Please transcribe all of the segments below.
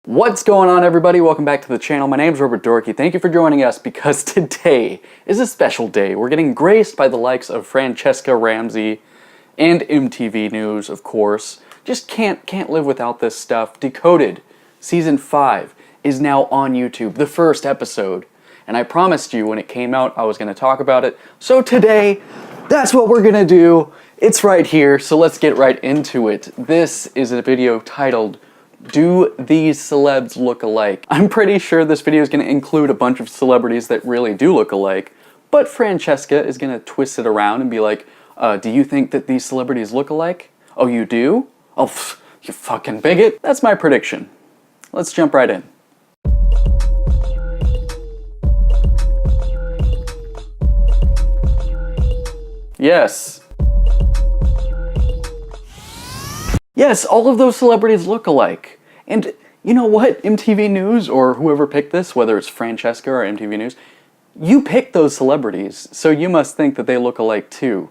What's going on, everybody? Welcome back to the channel. My name's RubberDorky. Thank you for joining us because today is a special day. We're getting graced by the likes of Francesca Ramsey and MTV News, of course. Just can't live without this stuff. Decoded Season 5 is now on YouTube, the first episode. And I promised you when it came out I was going to talk about it. So today, that's what we're going to do. It's right here, so let's get right into it. This is a video titled, "Do These Celebs Look Alike?" I'm pretty sure this video is going to include a bunch of celebrities that really do look alike, but Francesca is going to twist it around and be like, do you think that these celebrities look alike? Oh, you do? Oh, pff, you fucking bigot. That's my prediction. Let's jump right in. Yes. Yes, all of those celebrities look alike. And you know what, MTV News, or whoever picked this, whether it's Francesca or MTV News, you picked those celebrities, so you must think that they look alike too.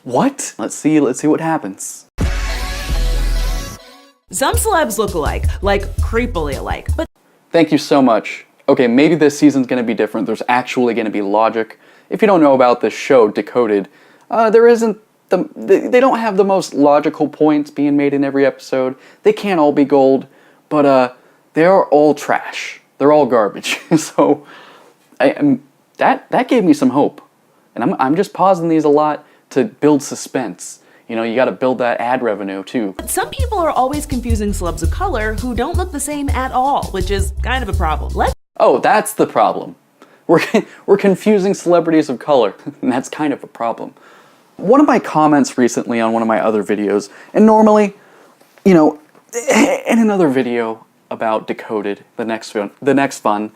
What? Let's see what happens. Some celebs look alike, like creepily alike, but... Thank you so much. Okay, maybe this season's gonna be different. There's actually gonna be logic. If you don't know about this show, Decoded, they don't have the most logical points being made in every episode. They can't all be gold, but they're all trash. They're all garbage. So that gave me some hope. And I'm just pausing these a lot to build suspense. You know, you gotta build that ad revenue too. But some people are always confusing celebs of color who don't look the same at all, which is kind of a problem. Oh, that's the problem. We're confusing celebrities of color, and that's kind of a problem. One of my comments recently on one of my other videos, and normally, you know, in another video about Decoded, the next fun,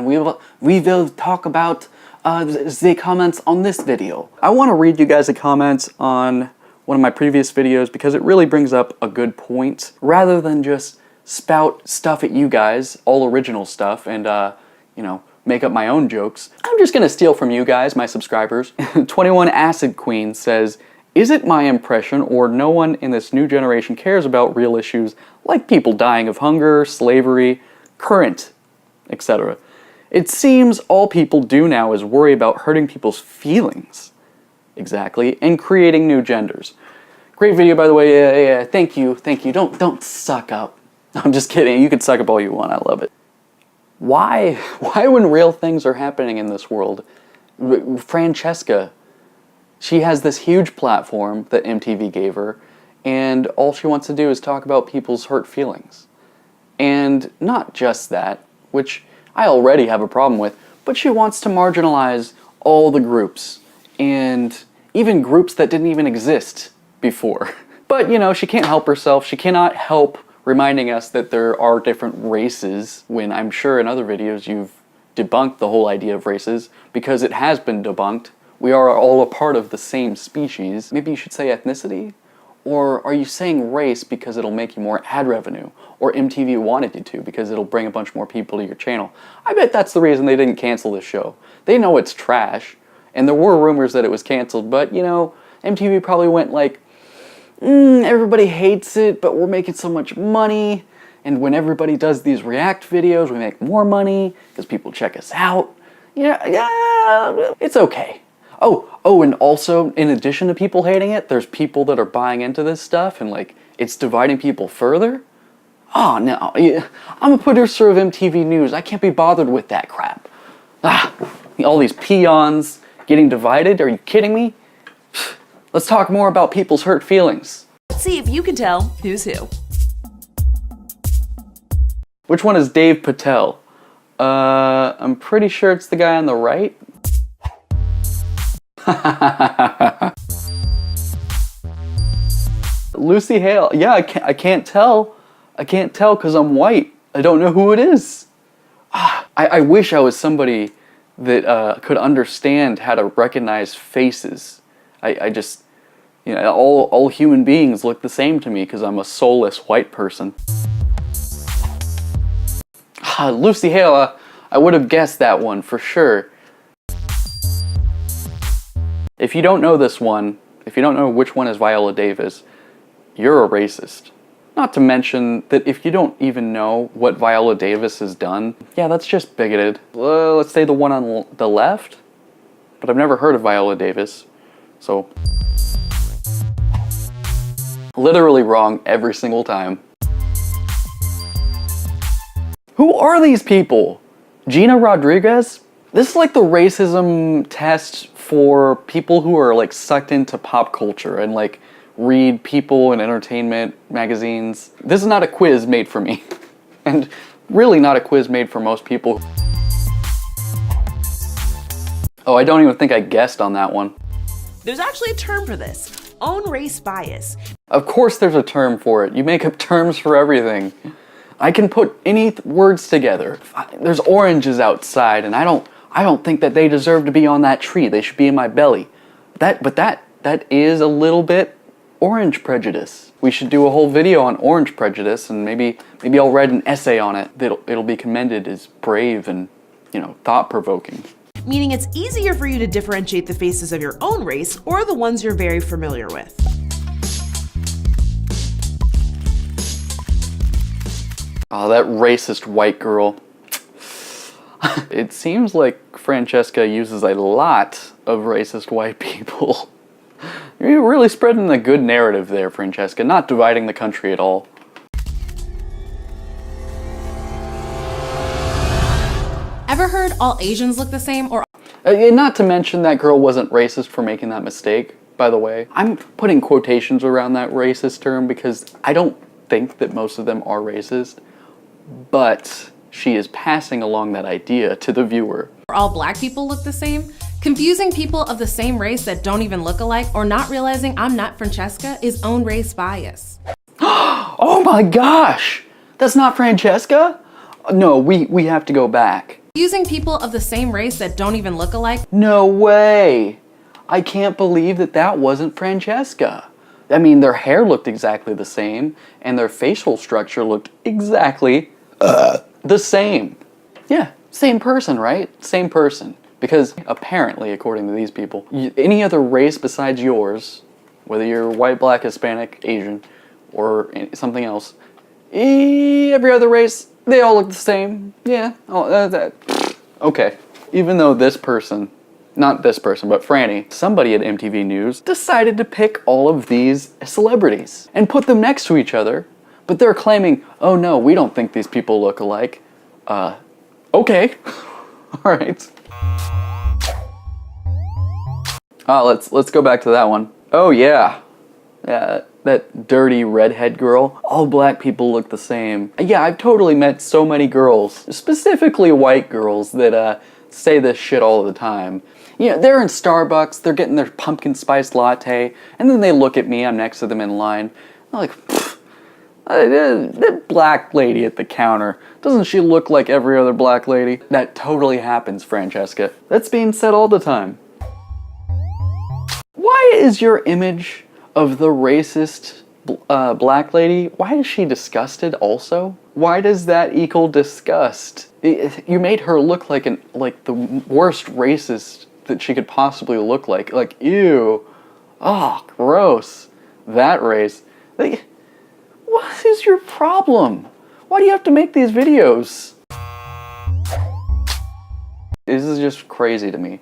we will talk about the comments on this video. I want to read you guys a comment on one of my previous videos because it really brings up a good point, rather than just spout stuff at you guys, all original stuff, and you know, make up my own jokes. I'm just gonna steal from you guys, my subscribers. 21 Acid Queen says, "Is it my impression or no one in this new generation cares about real issues like people dying of hunger, slavery, current, etc. It seems all people do now is worry about hurting people's feelings." Exactly, and creating new genders. Great video, by the way. Yeah, thank you. Don't suck up. I'm just kidding. You can suck up all you want. I love it. Why when real things are happening in this world, Francesca, she has this huge platform that MTV gave her, and all she wants to do is talk about people's hurt feelings. And not just that, which I already have a problem with, but she wants to marginalize all the groups, and even groups that didn't even exist before. But, you know, she can't help herself. She cannot help reminding us that there are different races, when I'm sure in other videos you've debunked the whole idea of races, because it has been debunked. We are all a part of the same species. Maybe you should say ethnicity? Or are you saying race because it'll make you more ad revenue? Or MTV wanted you to because it'll bring a bunch more people to your channel? I bet that's the reason they didn't cancel this show. They know it's trash, and there were rumors that it was canceled, but you know, MTV probably went like, everybody hates it, but we're making so much money, and when everybody does these react videos, we make more money because people check us out. Yeah, it's okay. Oh, and also, in addition to people hating it, there's people that are buying into this stuff, and like, it's dividing people further? Oh no, I'm a producer of MTV News. I can't be bothered with that crap. All these peons getting divided? Are you kidding me? Let's talk more about people's hurt feelings. Let's see if you can tell who's who. Which one is Dave Patel? I'm pretty sure it's the guy on the right. Lucy Hale. Yeah, I can't tell. I can't tell because I'm white. I don't know who it is. I wish I was somebody that could understand how to recognize faces. I just, you know, all human beings look the same to me because I'm a soulless white person. Lucy Hale, I would have guessed that one for sure. If you don't know this one, if you don't know which one is Viola Davis, you're a racist. Not to mention that if you don't even know what Viola Davis has done, yeah, that's just bigoted. Let's say the one on the left, but I've never heard of Viola Davis, so literally wrong every single time. Who are these people? Gina Rodriguez? This is like the racism test for people who are like sucked into pop culture and like read People and entertainment magazines. This is not a quiz made for me. And really not a quiz made for most people. Oh, I don't even think I guessed on that one. There's actually a term for this. Own race bias. Of course there's a term for it. You make up terms for everything. I can put any words together. There's oranges outside and I don't think that they deserve to be on that tree. They should be in my belly. But that is a little bit orange prejudice. We should do a whole video on orange prejudice, and maybe I'll write an essay on it. It'll be commended as brave and, you know, thought-provoking. Meaning it's easier for you to differentiate the faces of your own race or the ones you're very familiar with. Oh, that racist white girl. It seems like Francesca uses a lot of racist white people. You're really spreading a good narrative there, Francesca, not dividing the country at all. Ever heard all Asians look the same or Not to mention that girl wasn't racist for making that mistake, by the way. I'm putting quotations around that racist term because I don't think that most of them are racist, but she is passing along that idea to the viewer. all black people look the same? Confusing people of the same race that don't even look alike or not realizing I'm not Francesca is own race bias. Oh my gosh! That's not Francesca? No, we have to go back. Confusing people of the same race that don't even look alike. No way! I can't believe that wasn't Francesca. I mean, their hair looked exactly the same, and their facial structure looked exactly the same. Yeah, same person, right? Same person. Because apparently, according to these people, any other race besides yours, whether you're white, black, Hispanic, Asian, or something else, every other race, they all look the same. Yeah, okay. Even though this person, not this person, but Franny, somebody at MTV News, decided to pick all of these celebrities and put them next to each other, but they're claiming, oh no, we don't think these people look alike. Okay. All right. Let's go back to that one. Oh yeah. Yeah, that dirty redhead girl. All black people look the same. Yeah, I've totally met so many girls, specifically white girls, that say this shit all the time. You know, they're in Starbucks, they're getting their pumpkin spice latte, and then they look at me, I'm next to them in line. I'm like, that black lady at the counter, doesn't she look like every other black lady? That totally happens, Francesca. That's being said all the time. Why is your image of the racist black lady, why is she disgusted also? Why does that equal disgust? You made her look like the worst racist that she could possibly look like. Like, ew. Oh, gross. That race. What is your problem? Why do you have to make these videos? This is just crazy to me.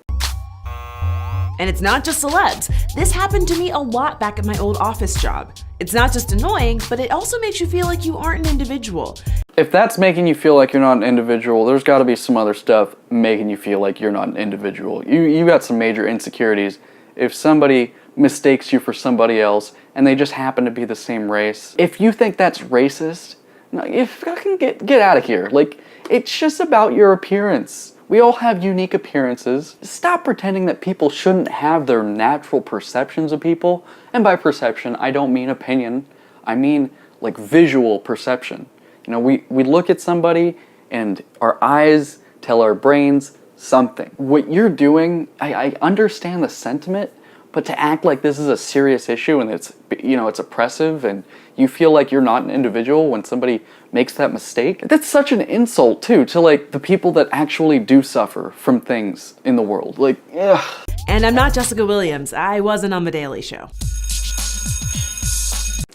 And it's not just celebs. This happened to me a lot back at my old office job. It's not just annoying, but it also makes you feel like you aren't an individual. If that's making you feel like you're not an individual, there's got to be some other stuff making you feel like you're not an individual. You got some major insecurities. If somebody mistakes you for somebody else and they just happen to be the same race, if you think that's racist, you fucking get out of here. Like, it's just about your appearance. We all have unique appearances. Stop pretending that people shouldn't have their natural perceptions of people. And by perception, I don't mean opinion. I mean like visual perception. You know, we look at somebody and our eyes tell our brains something. What you're doing, I understand the sentiment, but to act like this is a serious issue and it's, you know, it's oppressive and you feel like you're not an individual when somebody makes that mistake, that's such an insult too to like the people that actually do suffer from things in the world. Like, ugh. And I'm not Jessica Williams. I wasn't on The Daily Show.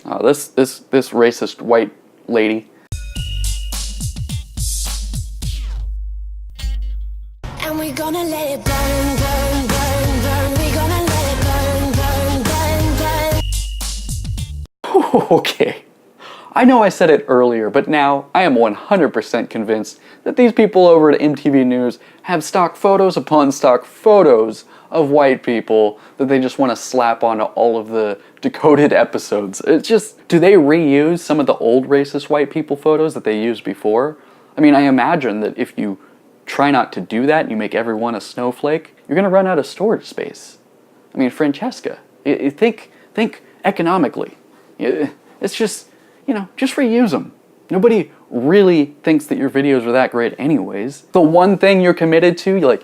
This racist white lady. And we're gonna let it burn, burn, burn, burn. We're gonna let it burn, burn, burn, burn. Okay. I know I said it earlier, but now I am 100% convinced that these people over at MTV News have stock photos upon stock photos of white people that they just want to slap onto all of the Decoded episodes. It's just, do they reuse some of the old racist white people photos that they used before? I mean, I imagine that if you try not to do that and you make everyone a snowflake, you're going to run out of storage space. I mean, Francesca, think economically. It's just, just reuse them. Nobody really thinks that your videos are that great anyways. The one thing you're committed to,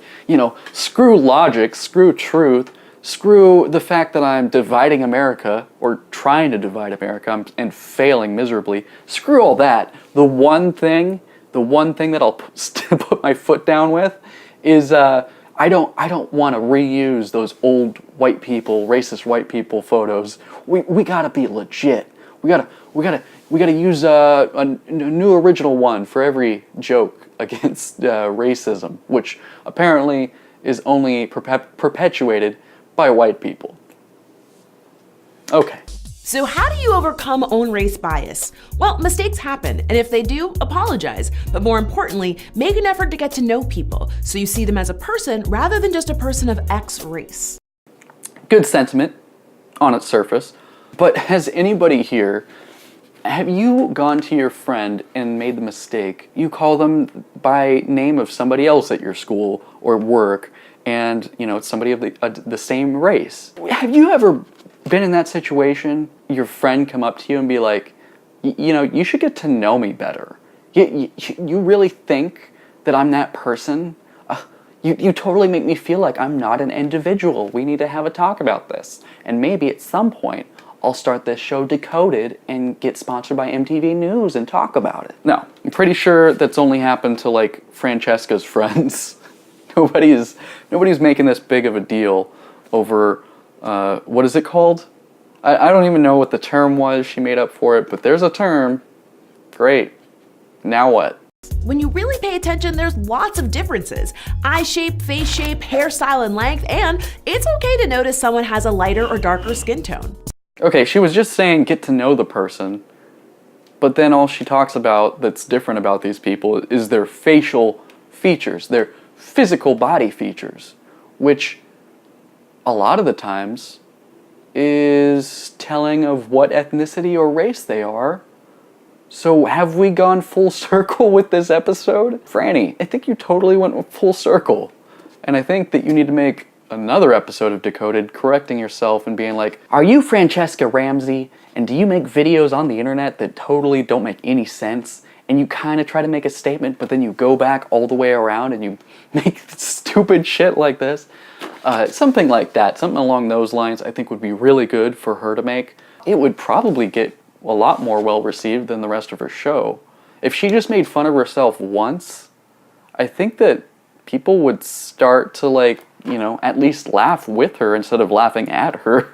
screw logic, screw truth, screw the fact that I'm dividing America, or trying to divide America, and failing miserably. Screw all that. The one thing that I'll put my foot down with is I don't want to reuse those old white people, racist white people photos. We gotta be legit. We gotta use a new original one for every joke against racism, which apparently is only perpetuated by white people. Okay. So how do you overcome own race bias? Well, mistakes happen, and if they do, apologize. But more importantly, make an effort to get to know people so you see them as a person rather than just a person of X race. Good sentiment on its surface, but has anybody here, have you gone to your friend and made the mistake? You call them by name of somebody else at your school or work, and it's somebody of the same race. Have you ever been in that situation? Your friend come up to you and be like, you should get to know me better. You really think that I'm that person? You totally make me feel like I'm not an individual. We need to have a talk about this. And maybe at some point, I'll start this show Decoded and get sponsored by MTV News and talk about it. No, I'm pretty sure that's only happened to Francesca's friends. Nobody's making this big of a deal over, what is it called? I don't even know what the term was she made up for it, but there's a term. Great. Now what? When you really pay attention, there's lots of differences. Eye shape, face shape, hairstyle, and length, and it's okay to notice someone has a lighter or darker skin tone. Okay, she was just saying get to know the person, but then all she talks about that's different about these people is their facial features, their physical body features, which a lot of the times is telling of what ethnicity or race they are. So have we gone full circle with this episode? Franny, I think you totally went full circle. And I think that you need to make another episode of Decoded correcting yourself and being like, are you Francesca Ramsey? And do you make videos on the internet that totally don't make any sense? And you kind of try to make a statement, but then you go back all the way around and you make stupid shit like this. Something like that, something along those lines I think would be really good for her to make. It would probably get a lot more well received than the rest of her show. If she just made fun of herself once, I think that people would start to at least laugh with her instead of laughing at her.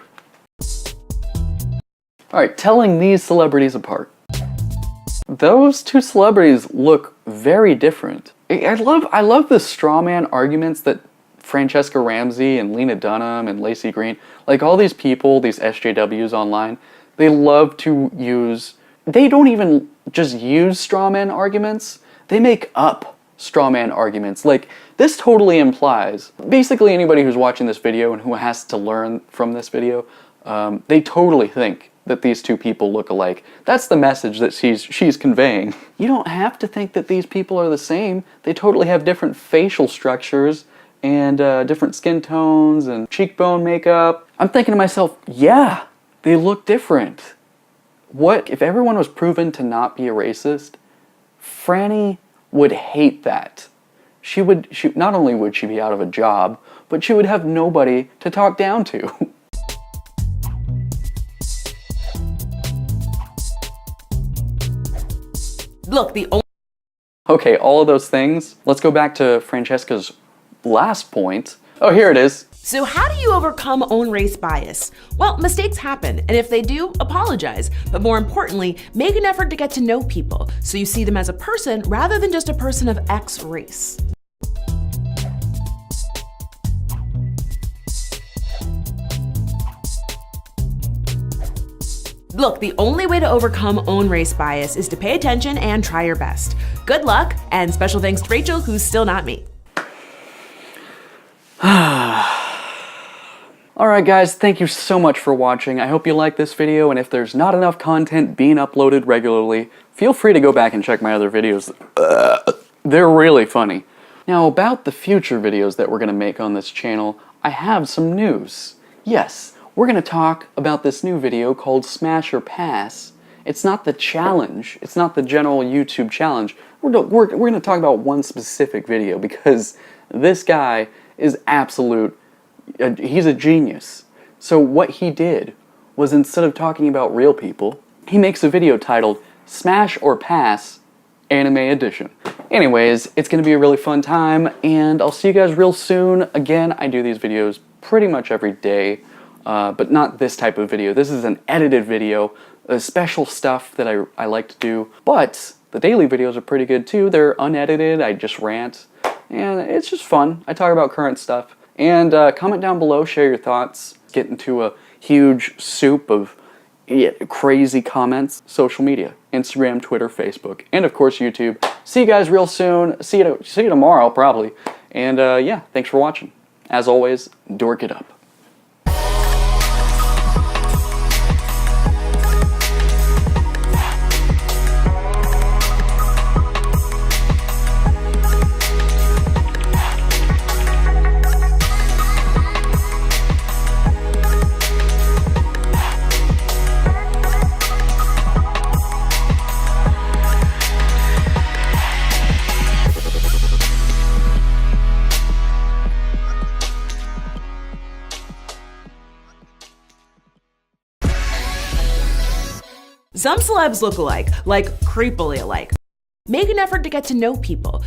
Alright, telling these celebrities apart. Those two celebrities look very different. I love the straw man arguments that Francesca Ramsey and Lena Dunham and Lacey Green, all these people, these SJWs online, they love to use, they don't even just use straw man arguments, they make up straw man arguments. This totally implies, basically anybody who's watching this video and who has to learn from this video, they totally think that these two people look alike. That's the message that she's conveying. You don't have to think that these people are the same. They totally have different facial structures and different skin tones and cheekbone makeup. I'm thinking to myself, yeah, they look different. What if everyone was proven to not be a racist? Franny would hate that. She not only would she be out of a job, but she would have nobody to talk down to. Look, Okay, all of those things. Let's go back to Francesca's last point Oh, here it is. So how do you overcome own race bias? Well, mistakes happen, and if they do, apologize. But more importantly, make an effort to get to know people so you see them as a person rather than just a person of X race. Look, the only way to overcome own race bias is to pay attention and try your best. Good luck, and special thanks to Rachel, who's still not me. Alright guys, thank you so much for watching. I hope you liked this video, and if there's not enough content being uploaded regularly, feel free to go back and check my other videos. They're really funny. Now, about the future videos that we're going to make on this channel, I have some news. Yes, we're going to talk about this new video called Smash or Pass. It's not the challenge. It's not the general YouTube challenge. We're going to talk about one specific video because this guy is absolute. He's a genius. So what he did was, instead of talking about real people, he makes a video titled Smash or Pass Anime Edition. Anyways, it's going to be a really fun time, and I'll see you guys real soon. Again, I do these videos pretty much every day. But not this type of video. This is an edited video, special stuff that I like to do. But the daily videos are pretty good too. They're unedited, I just rant, and it's just fun. I talk about current stuff. And comment down below, share your thoughts. Get into a huge soup of crazy comments. Social media, Instagram, Twitter, Facebook, and of course YouTube. See you guys real soon. See you tomorrow, probably. And yeah, thanks for watching. As always, dork it up. Some celebs look alike, like creepily alike. Make an effort to get to know people